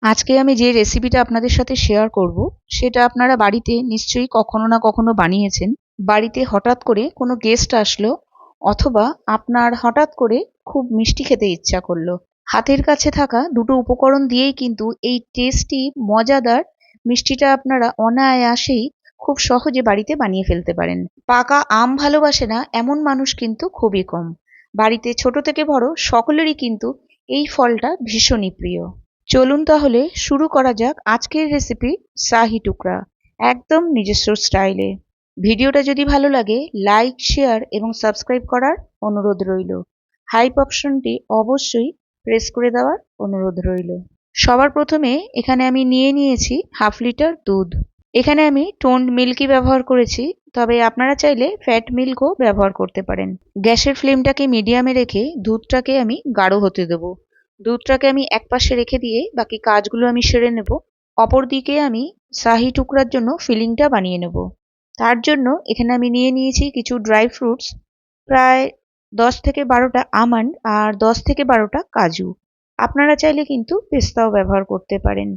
আজকে আমি যে রেসিপিটা আপনাদের সাথে শেয়ার করব সেটা আপনারা বাড়িতে নিশ্চয়ই কখনো না কখনো বানিয়েছেন। বাড়িতে হঠাৎ করে কোনো গেস্ট আসলো অথবা আপনার হঠাৎ করে খুব মিষ্টি খেতে ইচ্ছা করলো। হাতের কাছে থাকা দুটো উপকরণ দিয়েই কিন্তু এই টেস্টি মজাদার মিষ্টিটা আপনারা অনায়াসেই খুব সহজে বাড়িতে বানিয়ে ফেলতে পারেন। পাকা আম ভালোবাসে না এমন মানুষ কিন্তু খুবই কম। বাড়িতে ছোট থেকে বড় সকলেরই কিন্তু এই ফলটা ভীষণই প্রিয়। চলুন তাহলে শুরু করা যাক আজকের রেসিপি শাহি টুকরা, একদম নিজস্ব স্টাইলে। ভিডিওটা যদি ভালো লাগে লাইক, শেয়ার এবং সাবস্ক্রাইব করার অনুরোধ রইল। হাইপ অপশনটি অবশ্যই প্রেস করে দেওয়ার অনুরোধ রইল। সবার প্রথমে এখানে আমি নিয়ে নিয়েছি হাফ লিটার দুধ। এখানে আমি টোন্ড মিল্কই ব্যবহার করেছি, তবে আপনারা চাইলে ফ্যাট মিল্কও ব্যবহার করতে পারেন। গ্যাসের ফ্লেমটাকে মিডিয়ামে রেখে দুধটাকে আমি গাঢ় হতে দেবো। দুধটাকে আমি একপাশে রেখে দিয়ে বাকি কাজগুলো আমি সেরে নেব। অপরদিকে আমি শাহি টুকরার জন্য ফিলিংটা বানিয়ে নেব। তার জন্য এখানে আমি নিয়ে নিয়েছি কিছু ড্রাই ফ্রুটস, প্রায় 10 থেকে 12টা আমন্ড আর 10 থেকে 12টা কাজু। আপনারা চাইলে কিন্তু পেস্তাও ব্যবহার করতে পারেন।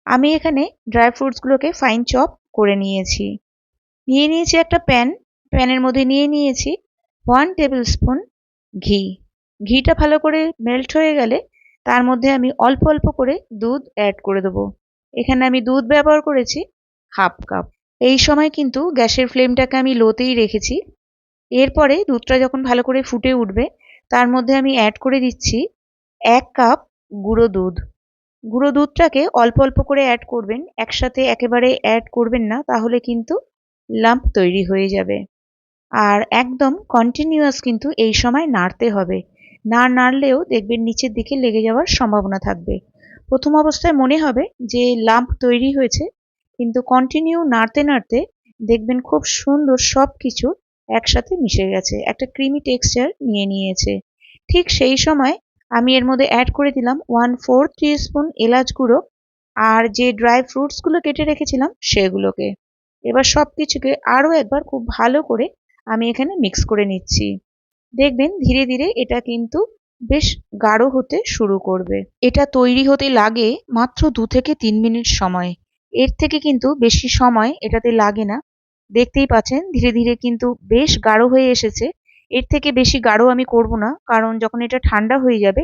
আমি এখানে ড্রাই ফ্রুটসগুলোকে ফাইন চপ করে নিয়েছি। নিয়ে নিয়েছি একটা প্যানের মধ্যে নিয়ে নিয়েছি 1 টেবিল স্পুন ঘি। ঘিটা ভালো করে মেল্ট হয়ে গেলে তার মধ্যে আমি অল্প অল্প করে দুধ অ্যাড করে দেবো। এখানে আমি দুধ ব্যবহার করেছি হাফ কাপ। এই সময় কিন্তু গ্যাসের ফ্লেমটাকে আমি লোতেই রেখেছি। এরপরে দুধটা যখন ভালো করে ফুটে উঠবে তার মধ্যে আমি অ্যাড করে দিচ্ছি 1 কাপ গুঁড়ো দুধ। গুঁড়ো দুধটাকে অল্প অল্প করে অ্যাড করবেন, একসাথে একেবারে অ্যাড করবেন না, তাহলে কিন্তু লাম্প তৈরি হয়ে যাবে। আর একদম কন্টিনিউয়াস কিন্তু এই সময় নাড়তে হবে। না নাড়লেও দেখবেন নিচের দিকে লেগে যাওয়ার সম্ভাবনা থাকবে। প্রথম অবস্থায় মনে হবে যে লাম্প তৈরি হয়েছে, কিন্তু কন্টিনিউ নাড়তে নাড়তে দেখবেন খুব সুন্দর সব কিছু একসাথে মিশে গেছে, একটা ক্রিমি টেক্সচার নিয়ে নিয়েছে। ঠিক সেই সময় আমি এর মধ্যে অ্যাড করে দিলাম 1/4 টিস্পুন এলাচ গুঁড়ো আর যে ড্রাই ফ্রুটসগুলো কেটে রেখেছিলাম সেগুলোকে। এবার সব কিছুকে আরও একবার খুব ভালো করে আমি এখানে মিক্স করে নিচ্ছি। দেখবেন ধীরে ধীরে এটা কিন্তু বেশ গাঢ় হতে শুরু করবে। এটা তৈরি হতে লাগে মাত্র 2 থেকে 3 মিনিট সময়। এর থেকে কিন্তু বেশি সময় এটাতে লাগে না। দেখতেই পাচ্ছেন ধীরে ধীরে কিন্তু বেশ গাঢ় হয়ে এসেছে। এর থেকে বেশি গাঢ় আমি করব না, কারণ যখন এটা ঠান্ডা হয়ে যাবে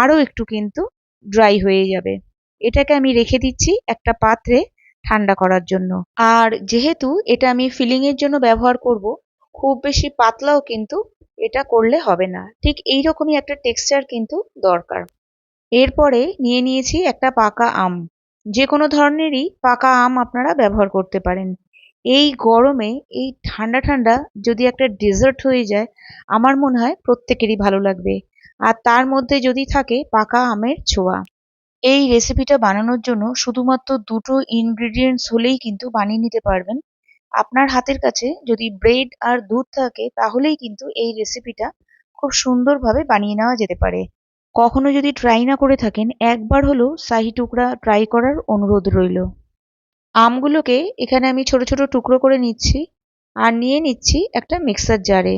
আরও একটু কিন্তু ড্রাই হয়ে যাবে। এটাকে আমি রেখে দিচ্ছি একটা পাত্রে ঠান্ডা করার জন্য। আর যেহেতু এটা আমি ফিলিং এর জন্য ব্যবহার করব, খুব বেশি পাতলাও কিন্তু এটা করলে হবে না, ঠিক এইরকমই একটা টেক্সচার কিন্তু দরকার। এরপরে নিয়ে নিয়েছি একটা পাকা আম। যে কোনো ধরনেরই পাকা আম আপনারা ব্যবহার করতে পারেন। এই গরমে এই ঠান্ডা ঠান্ডা যদি একটা ডেজার্ট হয়ে যায়, আমার মনে হয় প্রত্যেকেরই ভালো লাগবে। আর তার মধ্যে যদি থাকে পাকা আমের ছোঁয়া। এই রেসিপিটা বানানোর জন্য শুধুমাত্র দুটো ইনগ্রিডিয়েন্টস হলেই কিন্তু বানিয়ে নিতে পারবেন। আপনার হাতের কাছে যদি ব্রেড আর দুধ থাকে তাহলেই কিন্তু এই রেসিপিটা খুব সুন্দরভাবে বানিয়ে নেওয়া যেতে পারে। কখনো যদি ট্রাই না করে থাকেন, একবার হলেও শাহি টুকরা ট্রাই করার অনুরোধ রইল। আমগুলোকে এখানে আমি ছোট ছোট টুকরো করে নিচ্ছি আর নিয়ে নিচ্ছি একটা মিক্সার জারে।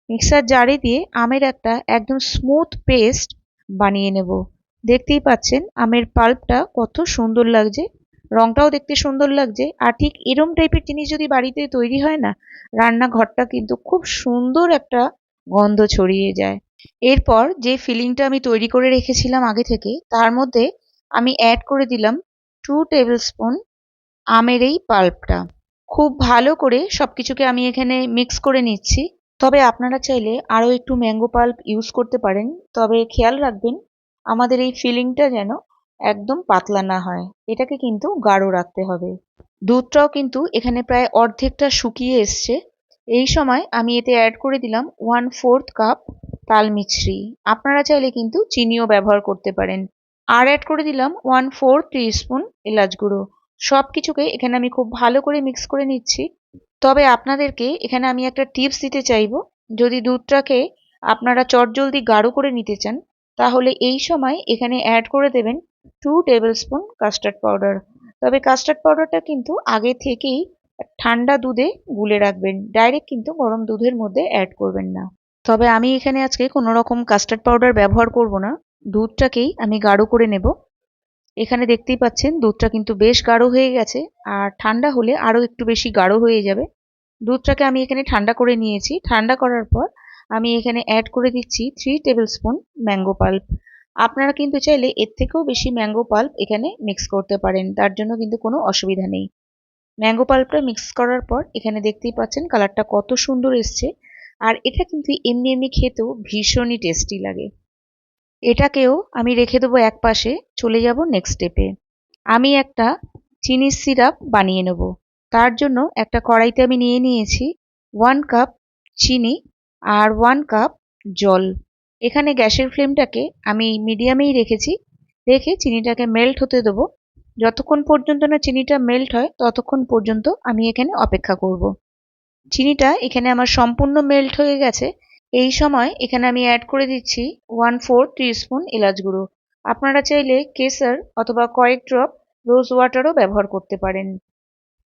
মিক্সার জারে দিয়ে আমের একটা একদম স্মুথ পেস্ট বানিয়ে নেব। দেখতেই পাচ্ছেন আমের পাল্পটা কত সুন্দর লাগছে, রংটাও দেখতে সুন্দর লাগছে। আর ঠিক এরম টাইপের জিনিস যদি বাড়িতে তৈরি হয় না, রান্নাঘরটা কিন্তু খুব সুন্দর একটা গন্ধ ছড়িয়ে যায়। এরপর যে ফিলিংটা আমি তৈরি করে রেখেছিলাম আগে থেকে, তার মধ্যে আমি অ্যাড করে দিলাম 2 টেবিল স্পুন আমের এই পাল্পটা। খুব ভালো করে সবকিছুকে আমি এখানে মিক্স করে নিচ্ছি। তবে আপনারা চাইলে আরও একটু ম্যাঙ্গো পাল্প ইউজ করতে পারেন, তবে খেয়াল রাখবেন আমাদের এই ফিলিংটা যেন একদম পাতলা না হয়, এটাকে কিন্তু গাঢ় রাখতে হবে। দুধটাও কিন্তু এখানে প্রায় অর্ধেকটা শুকিয়ে এসছে। এই সময় আমি এতে অ্যাড করে দিলাম 1/4 কাপ তাল মিছরি। আপনারা চাইলে কিন্তু চিনিও ব্যবহার করতে পারেন। আর অ্যাড করে দিলাম 1/4 টিস্পুন এলাচ গুঁড়ো। সব কিছুকে এখানে আমি খুব ভালো করে মিক্স করে নিচ্ছি। তবে আপনাদেরকে এখানে আমি একটা টিপস দিতে চাইবো, যদি দুধটাকে আপনারা চটজলদি গাঢ় করে নিতে চান, তাহলে এই সময় এখানে অ্যাড করে দেবেন 2 টেবিল স্পুন কাস্টার্ড পাউডার। তবে কাস্টার্ড পাউডারটা কিন্তু আগে থেকেই ঠান্ডা দুধে গুলে রাখবেন, ডাইরেক্ট কিন্তু গরম দুধের মধ্যে অ্যাড করবেন না। তবে আমি এখানে আজকে কোনো রকম কাস্টার্ড পাউডার ব্যবহার করব না, দুধটাকেই আমি গাঢ় করে নেব। এখানে দেখতেই পাচ্ছেন দুধটা কিন্তু বেশ গাঢ় হয়ে গেছে, আর ঠান্ডা হলে আরো একটু বেশি গাঢ় হয়ে যাবে। দুধটাকে আমি এখানে ঠান্ডা করে নিয়েছি। ঠান্ডা করার পর আমি এখানে অ্যাড করে দিচ্ছি 3 টেবিল স্পুন ম্যাঙ্গো পাল্প। আপনারা কিন্তু চাইলে এর থেকেও বেশি ম্যাঙ্গো পাল্প এখানে মিক্স করতে পারেন, তার জন্য কিন্তু কোনো অসুবিধা নেই। ম্যাঙ্গো পাল্পটা মিক্স করার পর এখানে দেখতেই পাচ্ছেন কালারটা কত সুন্দর এসছে, আর এটা কিন্তু এমনি এমনি খেতেও ভীষণই টেস্টি লাগে। এটাকেও আমি রেখে দেবো এক পাশে। চলে যাব নেক্সট স্টেপে। আমি একটা চিনির সিরাপ বানিয়ে নেব। তার জন্য একটা কড়াইতে আমি নিয়ে নিয়েছি 1 কাপ চিনি আর 1 কাপ জল। এখানে গ্যাসের ফ্লেমটাকে আমি মিডিয়ামেই রেখেছি। রেখে চিনিটাকে মেল্ট হতে দেবো। যতক্ষণ পর্যন্ত না চিনিটা মেল্ট হয় ততক্ষণ পর্যন্ত আমি এখানে অপেক্ষা করব। চিনিটা এখানে আমার সম্পূর্ণ মেল্ট হয়ে গেছে। এই সময় এখানে আমি অ্যাড করে দিচ্ছি 1/4 টিস্পুন এলাচ গুঁড়ো। আপনারা চাইলে কেসার অথবা কয়েক ড্রপ রোজ ওয়াটারও ব্যবহার করতে পারেন।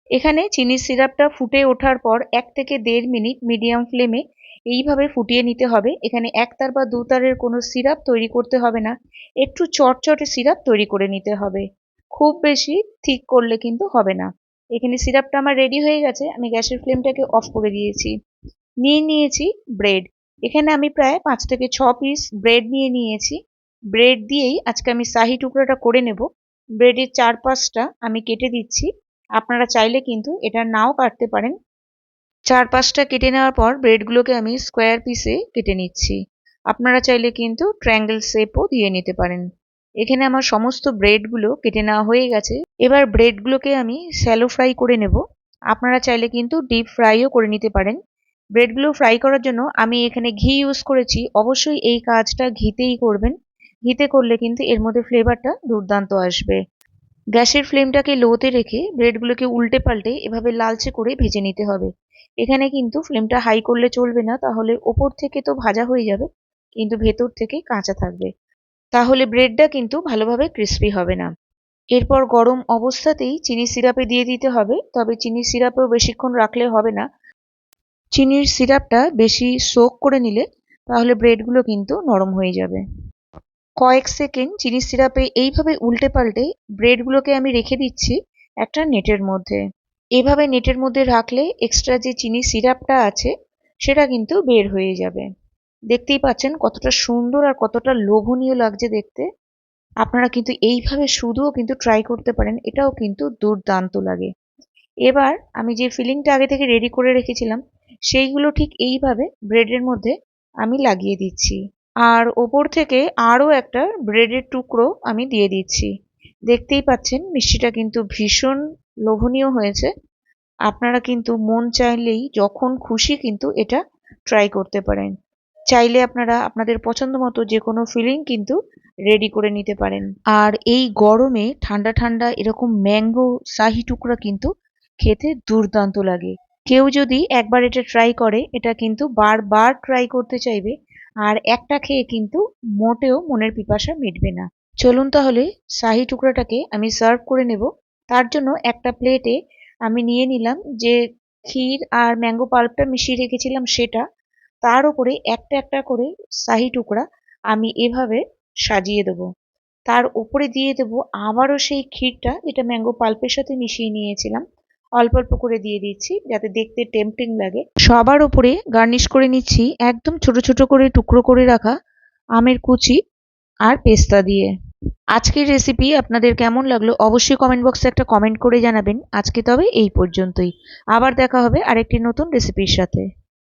এখানে চিনির সিরাপটা ফুটে ওঠার পর 1 থেকে 1.5 মিনিট মিডিয়াম ফ্লেমে এইভাবে ফুটিয়ে নিতে হবে। এখানে একতার বা দুতারের কোনো সিরাপ তৈরি করতে হবে না, একটু চটচটে সিরাপ তৈরি করে নিতে হবে। খুব বেশি থিক করলে কিন্তু হবে না। এখানে সিরাপটা আমার রেডি হয়ে গেছে। আমি গ্যাসের ফ্লেমটাকে অফ করে দিয়েছি। নিয়ে নিয়েছি ব্রেড। এখানে আমি প্রায় 5 থেকে 6 পিস ব্রেড নিয়ে নিয়েছি। ব্রেড দিয়েই আজকে আমি শাহী টুকরাটা করে নেব। ব্রেডের চারপাশটা আমি কেটে দিচ্ছি। আপনারা চাইলে কিন্তু এটা নাও কাটতে পারেন। চারপাশটা কেটে নেওয়ার পর ব্রেডগুলোকে আমি স্কোয়ার পিসে কেটে নিচ্ছি। আপনারা চাইলে কিন্তু ট্রায়াঙ্গেল শেপও দিয়ে নিতে পারেন। এখানে আমার সমস্ত ব্রেডগুলো কেটে নেওয়া হয়ে গেছে। এবার ব্রেডগুলোকে আমি শ্যালো ফ্রাই করে নেব। আপনারা চাইলে কিন্তু ডিপ ফ্রাইও করে নিতে পারেন। ব্রেডগুলো ফ্রাই করার জন্য আমি এখানে ঘি ইউজ করেছি। অবশ্যই এই কাজটা ঘিতেই করবেন। ঘিতে করলে কিন্তু এর মধ্যে ফ্লেভারটা দুর্দান্ত আসবে। গ্যাসের ফ্লেমটাকে লোতে রেখে ব্রেডগুলোকে উল্টে পাল্টে এভাবে লালচে করে ভেজে নিতে হবে। এখানে কিন্তু ফ্লেমটা হাই করলে চলবে না, তাহলে ওপর থেকে তো ভাজা হয়ে যাবে কিন্তু ভেতর থেকে কাঁচা থাকবে, তাহলে ব্রেডটা কিন্তু ভালোভাবে ক্রিস্পি হবে না। এরপর গরম অবস্থাতেই চিনি সিরাপে দিয়ে দিতে হবে, তবে চিনি সিরাপেও বেশিক্ষণ রাখলে হবে না। চিনির সিরাপটা বেশি সোক করে নিলে তাহলে ব্রেডগুলো কিন্তু নরম হয়ে যাবে। কয়েক সেকেন্ড চিনি সিরাপে এইভাবে উল্টে পাল্টে ব্রেডগুলোকে আমি রেখে দিচ্ছি একটা নেটের মধ্যে। এভাবে নেটের মধ্যে রাখলে এক্সট্রা যে চিনি সিরাপটা আছে সেটা কিন্তু বের হয়ে যাবে। দেখতেই পাচ্ছেন কতটা সুন্দর আর কতটা লোভনীয় লাগছে দেখতে। আপনারা কিন্তু এইভাবে শুধুও কিন্তু ট্রাই করতে পারেন, এটাও কিন্তু দুর্দান্ত লাগে। এবার আমি যে ফিলিংটা আগে থেকে রেডি করে রেখেছিলাম সেইগুলো ঠিক এইভাবে ব্রেডের মধ্যে আমি লাগিয়ে দিচ্ছি, আর ওপর থেকে আরও একটা ব্রেডের টুকরো আমি দিয়ে দিচ্ছি। দেখতেই পাচ্ছেন মিষ্টিটা কিন্তু ভীষণ লোভনীয় হয়েছে। আপনারা কিন্তু মন চাইলেই যখন খুশি কিন্তু এটা ট্রাই করতে পারেন। চাইলে আপনারা আপনাদের পছন্দ মতো যে কোনো ফিলিং কিন্তু রেডি করে নিতে পারেন। আর এই গরমে ঠান্ডা ঠান্ডা এরকম ম্যাঙ্গো শাহি টুকরা কিন্তু খেতে দুর্দান্ত লাগে। কেউ যদি একবার এটা ট্রাই করে এটা কিন্তু বারবার ট্রাই করতে চাইবে, আর একটা খেয়ে কিন্তু মোটেও মনের পিপাসা মিটবে না। চলুন তাহলে শাহি টুকরাটাকে আমি সার্ভ করে নেব। তার জন্য একটা প্লেটে আমি নিয়ে নিলাম যে ক্ষীর আর ম্যাঙ্গো পাল্পটা মিশিয়ে রেখেছিলাম সেটা, তার উপরে একটা একটা করে শাহি টুকরা আমি এভাবে সাজিয়ে দেবো। তার উপরে দিয়ে দেবো আবারও সেই ক্ষীরটা যেটা ম্যাঙ্গো পাল্পের সাথে মিশিয়ে নিয়েছিলাম। অল্প অল্প করে দিয়ে দিচ্ছি যাতে দেখতে টেম্পটিং লাগে। সবার উপরে গার্নিশ করে নিচ্ছি একদম ছোট ছোট করে টুকরো করে রাখা আমের কুচি আর পেস্তা দিয়ে। আজকের রেসিপি আপনাদের কেমন লাগলো অবশ্যই কমেন্ট বক্সে একটা কমেন্ট করে জানাবেন। আজকে তবে এই পর্যন্তই। আবার দেখা হবে আরেকটি নতুন রেসিপির সাথে।